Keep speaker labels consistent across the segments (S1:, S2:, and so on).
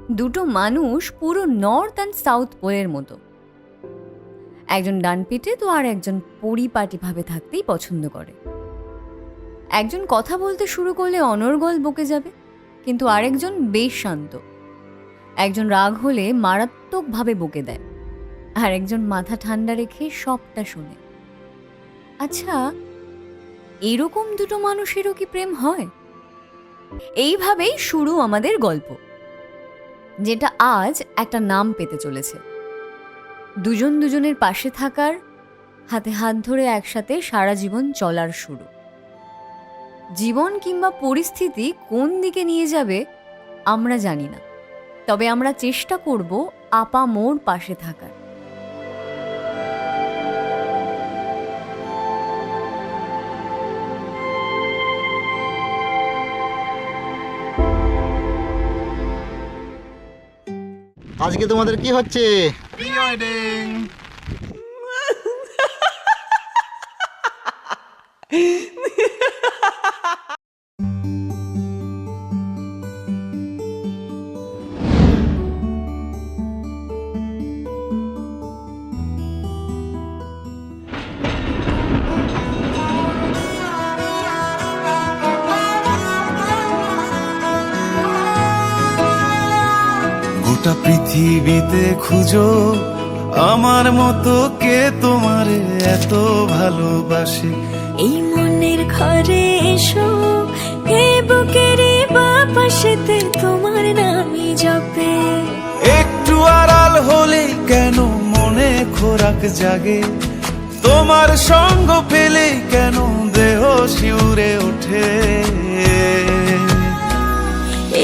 S1: দুটো মানুষ পুরো নর্থ অ্যান্ড সাউথ পোলের মতো। একজন ডান পিঠে তো আর একজন পরিপাটিভাবে থাকতেই পছন্দ করে। একজন কথা বলতে শুরু করলে অনর্গল বকে যাবে, কিন্তু আরেকজন বেশ শান্ত। একজন রাগ হলে মারাত্মকভাবে বকে দেয়, আর একজন মাথা ঠান্ডা রেখে সবটা শোনে। আচ্ছা, এরকম দুটো মানুষেরও কি প্রেম হয়? এইভাবেই শুরু আমাদের গল্প, যেটা আজ একটা নাম পেতে চলেছে। দুজন দুজনের পাশে থাকার, হাতে হাত ধরে একসাথে সারা জীবন চলার শুরু। জীবন কিংবা পরিস্থিতি কোন দিকে নিয়ে যাবে আমরা জানি না, তবে আমরা চেষ্টা করব আপামোর পাশে থাকার।
S2: আজকে তোমাদের কি হচ্ছে?
S3: Pre wedding. গোটা পৃথিবীতে খুঁজো আমার মতো কে তোমারে এত ভালোবাসে।
S4: এই মনের ঘরে এসো, এই বুকের বাপাশেতে তোমার নামই জপে।
S3: একটু আড়াল হলে কেন মনে খোরাক জাগে, তোমার সঙ্গ পেলে কেন দেহ শিউরে ওঠে।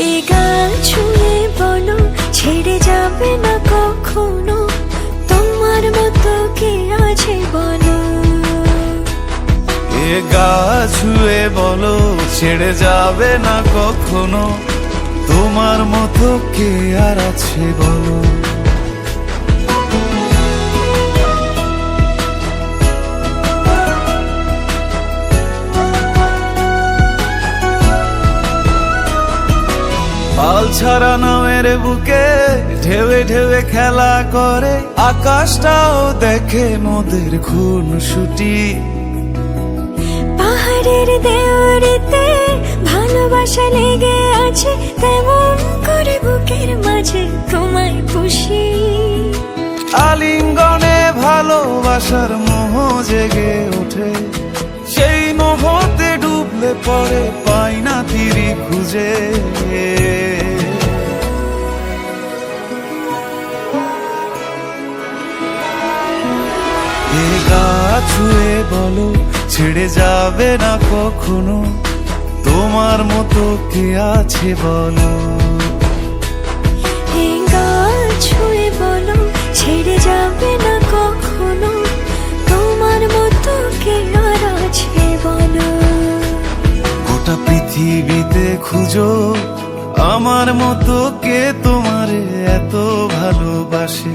S4: এই গান ছুঁয়ে বলো ছেড়ে যাবে না কখনো, তোমার মতো কে আছে বলো।
S3: এ গা ছুঁয়ে বলো ছেড়ে যাবে না কখনো, তোমার মতো কে আর আছে বলো। পাল ছাড়া নামের বুকে ঢেউে ঢেউে খেলা করে, আকাশটাও দেখে মোদের খুনসুটি।
S4: পাহাড়ের দেওয়ারিতে ভালোবাসা লেগে আছে, তেমন করে বুকের মাঝে তোমায় পুষি।
S3: আলিঙ্গনে ভালোবাসার মোহ জেগে ওঠে, সেই মোহতে ডুবলে পরে পাই না তীরি খুঁজে। এ গা ছুঁয়ে বলো ছেড়ে যাবে না কখনো, তোমার মতো কে আছে বলো।
S4: এই গান ছুঁয়ে বলো ছেড়ে যাবে না কখনো, তোমার মতো কে আর আছে বলো।
S3: গোটা পৃথিবীতে খুঁজো আমার মতো কে তোমারে এত ভালোবাসে।